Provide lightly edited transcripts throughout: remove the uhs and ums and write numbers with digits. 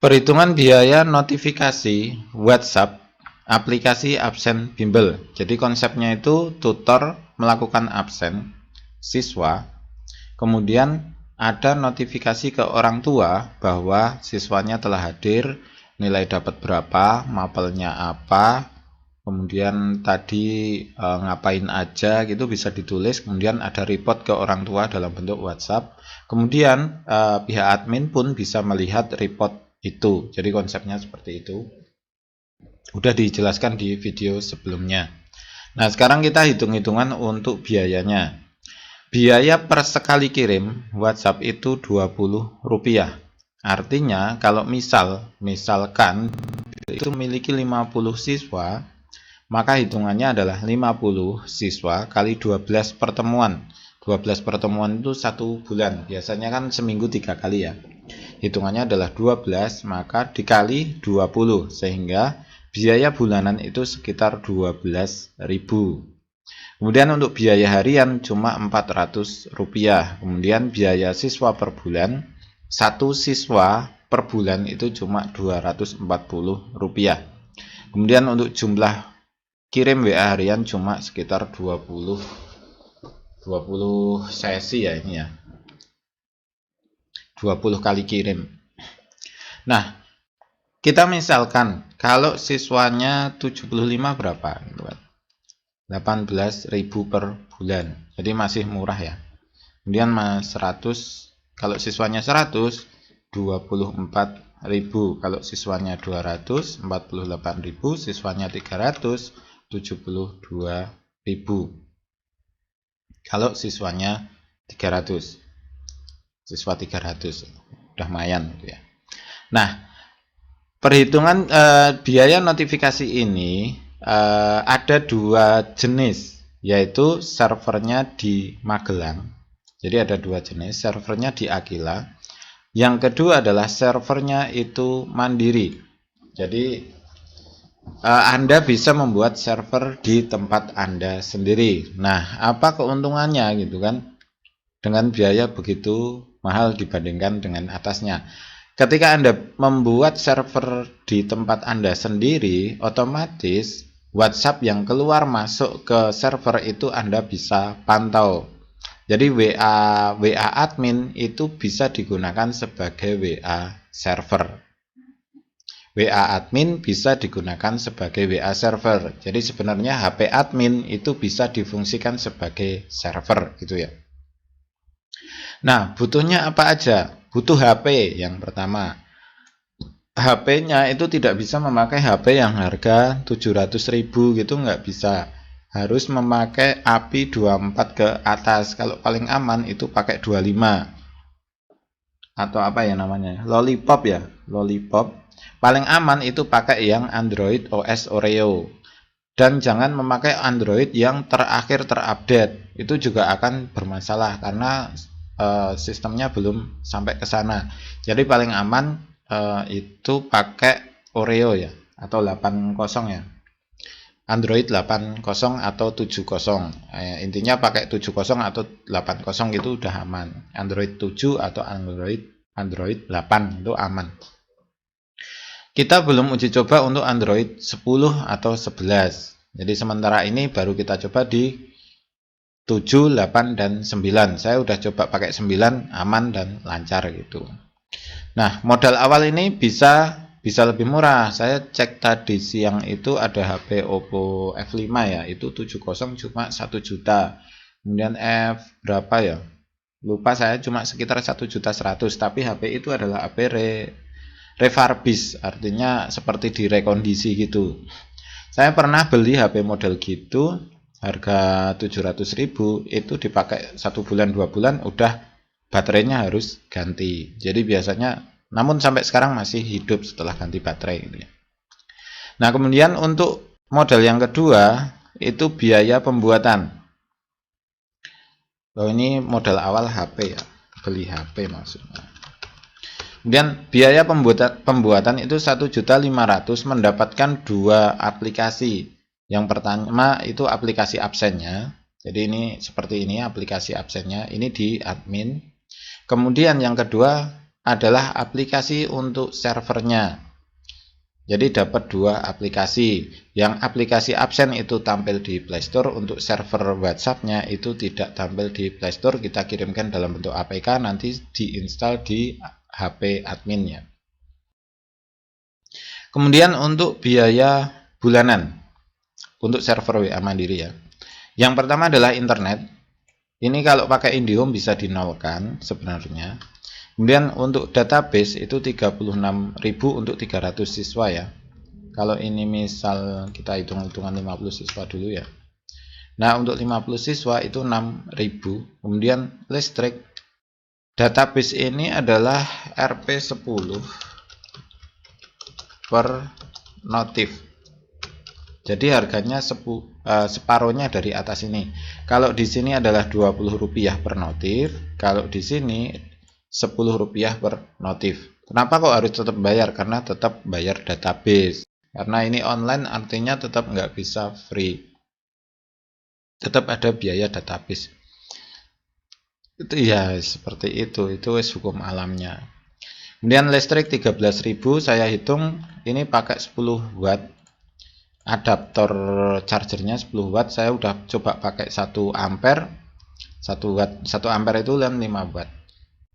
Perhitungan biaya notifikasi WhatsApp aplikasi absen bimbel. Jadi konsepnya itu tutor melakukan absen siswa, kemudian ada notifikasi ke orang tua bahwa siswanya telah hadir, nilai dapat berapa, mapelnya apa, kemudian tadi ngapain aja gitu bisa ditulis, kemudian ada report ke orang tua dalam bentuk WhatsApp. Kemudian pihak admin pun bisa melihat report itu. Jadi konsepnya seperti itu. Udah dijelaskan di video sebelumnya. Nah, sekarang kita hitung-hitungan untuk biayanya. Biaya per sekali kirim WhatsApp itu Rp20. Artinya kalau misalkan itu memiliki 50 siswa, maka hitungannya adalah 50 siswa kali 12 pertemuan. 12 pertemuan itu 1 bulan. Biasanya kan seminggu 3 kali ya. Hitungannya adalah 12, maka dikali 20. Sehingga biaya bulanan itu sekitar 12.000. Kemudian untuk biaya harian cuma Rp400. Kemudian biaya siswa per bulan, satu siswa per bulan itu cuma Rp240. Kemudian untuk jumlah kirim WA harian cuma sekitar 20 sesi ya ini ya. 20 kali kirim. Nah, kita misalkan kalau siswanya 75 berapa? 18.000 per bulan. Jadi masih murah ya. Kemudian 100, kalau siswanya 100, 24.000. Kalau siswanya 200, 48.000. Siswanya 300, 72.000. Kalau siswanya 300. Siswa 300. Udah lumayan gitu ya. Nah, perhitungan biaya notifikasi ini ada dua jenis, yaitu servernya di Magelang. Jadi ada dua jenis, servernya di Aquila. Yang kedua adalah servernya itu mandiri. Jadi Anda bisa membuat server di tempat Anda sendiri. Nah, apa keuntungannya gitu kan? Dengan biaya begitu mahal dibandingkan dengan atasnya. Ketika Anda membuat server di tempat Anda sendiri, otomatis WhatsApp yang keluar masuk ke server itu Anda bisa pantau. Jadi WA admin itu bisa digunakan sebagai WA server. WA admin bisa digunakan sebagai WA server. Jadi sebenarnya HP admin itu bisa difungsikan sebagai server gitu ya. Nah, butuhnya apa aja? Butuh HP yang pertama. HP-nya itu tidak bisa memakai HP yang harga 700.000 gitu, nggak bisa. Harus memakai API 24 ke atas. Kalau paling aman itu pakai 25. Atau apa ya namanya? Lollipop ya, Lollipop. Paling aman itu pakai yang Android OS Oreo. Dan jangan memakai Android yang terakhir terupdate. Itu juga akan bermasalah karena sistemnya belum sampai ke sana. Jadi paling aman itu pakai Oreo ya, atau 80 ya. Android 80 atau 70. Intinya pakai 70 atau 80 itu udah aman. Android 7 atau Android 8 itu aman. Kita belum uji coba untuk Android 10 atau 11. Jadi sementara ini baru kita coba di 7, 8, dan 9. Saya udah coba pakai 9, aman dan lancar gitu. Nah, modal awal ini bisa lebih murah. Saya cek tadi siang itu ada HP Oppo F5 ya, itu 70 cuma 1 juta. Kemudian F berapa ya? Lupa saya, cuma sekitar 1.100.000, tapi HP itu adalah HP refurbish, artinya seperti direkondisi gitu. Saya pernah beli HP model gitu, harga 700.000, itu dipakai 1 bulan 2 bulan udah baterainya harus ganti. Jadi biasanya, namun sampai sekarang masih hidup setelah ganti baterai gitu ya. Nah, kemudian untuk model yang kedua itu biaya pembuatan. Oh, ini modal awal HP ya, beli HP maksudnya. Kemudian biaya pembuatan itu 1.500.000 mendapatkan 2 aplikasi. Yang pertama itu aplikasi absennya. Jadi ini seperti ini aplikasi absennya. Ini di admin. Kemudian yang kedua adalah aplikasi untuk servernya. Jadi dapat dua aplikasi. Yang aplikasi absen itu tampil di Play Store, untuk server WhatsApp-nya itu tidak tampil di Play Store, kita kirimkan dalam bentuk APK, nanti diinstal di HP adminnya. Kemudian untuk biaya bulanan untuk server WA Mandiri ya. Yang pertama adalah internet. Ini kalau pakai IndiHome bisa dinolkan sebenarnya. Kemudian untuk database itu 36.000 untuk 300 siswa ya. Kalau ini misal kita hitung-hitungan 50 siswa dulu ya. Nah, untuk 50 siswa itu 6.000. Kemudian listrik database ini adalah Rp10 per notif. Jadi harganya separuhnya dari atas ini. Kalau di sini adalah Rp20 per notif, kalau di sini Rp10 per notif. Kenapa kok harus tetap bayar? Karena tetap bayar database. Karena ini online artinya tetap nggak bisa free. Tetap ada biaya database. Itu ya seperti itu hukum alamnya. Kemudian listrik 13.000 saya hitung ini pakai 10 watt. Adaptor chargernya 10 watt, saya udah coba pakai 1 ampere. 1 watt, 1 ampere itu 5 watt.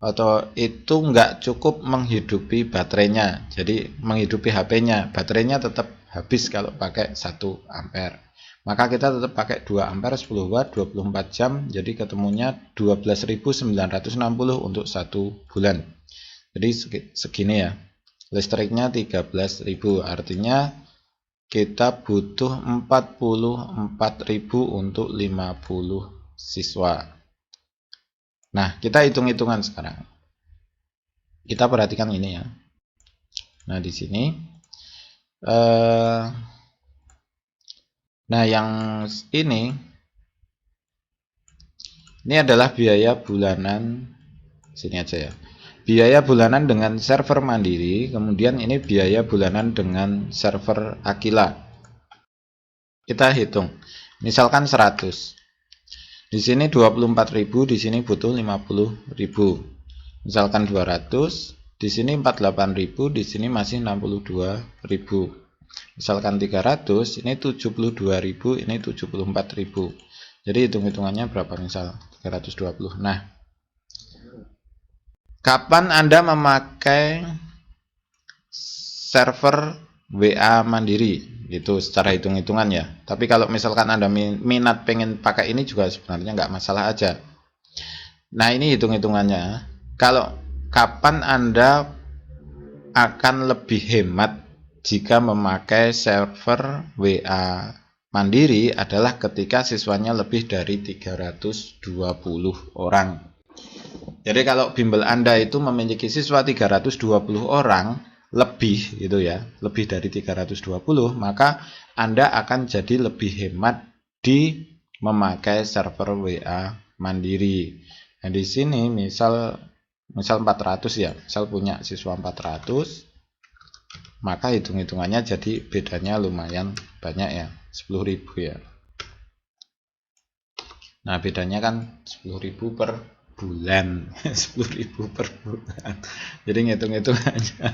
Atau itu nggak cukup menghidupi baterainya, jadi menghidupi HP-nya, baterainya tetap habis kalau pakai 1 ampere. Maka kita tetap pakai 2 ampere 10 watt 24 jam, jadi ketemunya 12.960 untuk 1 bulan. Jadi segini ya. Listriknya 13.000, artinya kita butuh 44.000 untuk 50 siswa. Nah, kita hitung-hitungan sekarang. Kita perhatikan ini ya. Nah, di sini nah yang ini adalah biaya bulanan, sini aja ya. Biaya bulanan dengan server Mandiri, kemudian ini biaya bulanan dengan server Aquila. Kita hitung. Misalkan 100. Di sini 24.000, di sini butuh 50.000. Misalkan 200, di sini 48.000, di sini masih 62.000. Misalkan 300, ini 72.000, ini 74.000. Jadi hitung-hitungannya berapa misal? 320. Nah, kapan Anda memakai server WA Mandiri? Itu secara hitung-hitungan ya. Tapi kalau misalkan Anda minat pengen pakai ini juga sebenarnya nggak masalah aja. Nah, ini hitung-hitungannya. Kalau kapan Anda akan lebih hemat jika memakai server WA Mandiri adalah ketika siswanya lebih dari 320 orang. Jadi kalau bimbel Anda itu memiliki siswa 320 orang lebih gitu ya, lebih dari 320, maka Anda akan jadi lebih hemat di memakai server WA Mandiri. Nah, di sini misal 400 ya, misal punya siswa 400, maka hitung-hitungannya jadi bedanya lumayan banyak ya, 10.000 ya. Nah, bedanya kan 10.000 per bulan. 10.000 per bulan. Jadi ngitung-ngitung aja.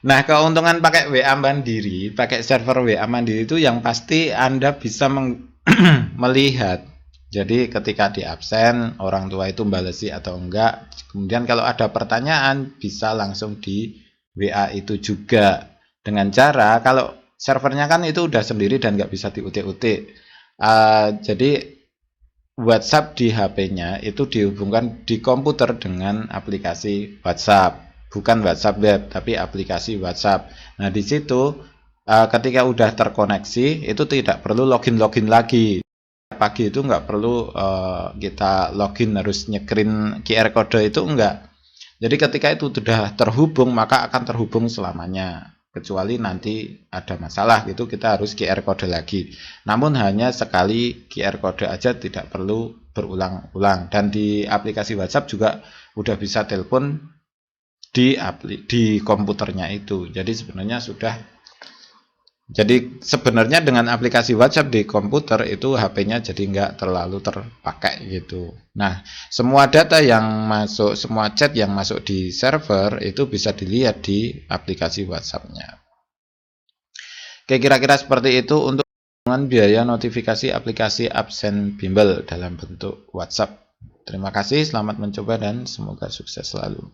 Nah, keuntungan pakai WA Mandiri, pakai server WA Mandiri itu yang pasti Anda bisa melihat. Jadi ketika di absen, orang tua itu balesi atau enggak. Kemudian kalau ada pertanyaan bisa langsung di WA itu juga. Dengan cara, kalau servernya kan itu udah sendiri dan nggak bisa diutik-utik. Jadi WhatsApp di HP-nya itu dihubungkan di komputer dengan aplikasi WhatsApp, bukan WhatsApp web, tapi aplikasi WhatsApp. Nah, di situ ketika udah terkoneksi itu tidak perlu login lagi. Pagi itu nggak perlu kita login harus nyekirin QR code itu enggak. Jadi ketika itu sudah terhubung maka akan terhubung selamanya. Kecuali nanti ada masalah gitu kita harus QR code lagi. Namun hanya sekali QR code aja, tidak perlu berulang-ulang. Dan di aplikasi WhatsApp juga udah bisa telepon di komputernya itu. Jadi sebenarnya sudah Jadi sebenarnya dengan aplikasi WhatsApp di komputer itu HP-nya jadi nggak terlalu terpakai gitu. Nah, semua data yang masuk, semua chat yang masuk di server itu bisa dilihat di aplikasi WhatsApp-nya. Oke, kira-kira seperti itu untuk biaya notifikasi aplikasi absen bimbel dalam bentuk WhatsApp. Terima kasih, selamat mencoba dan semoga sukses selalu.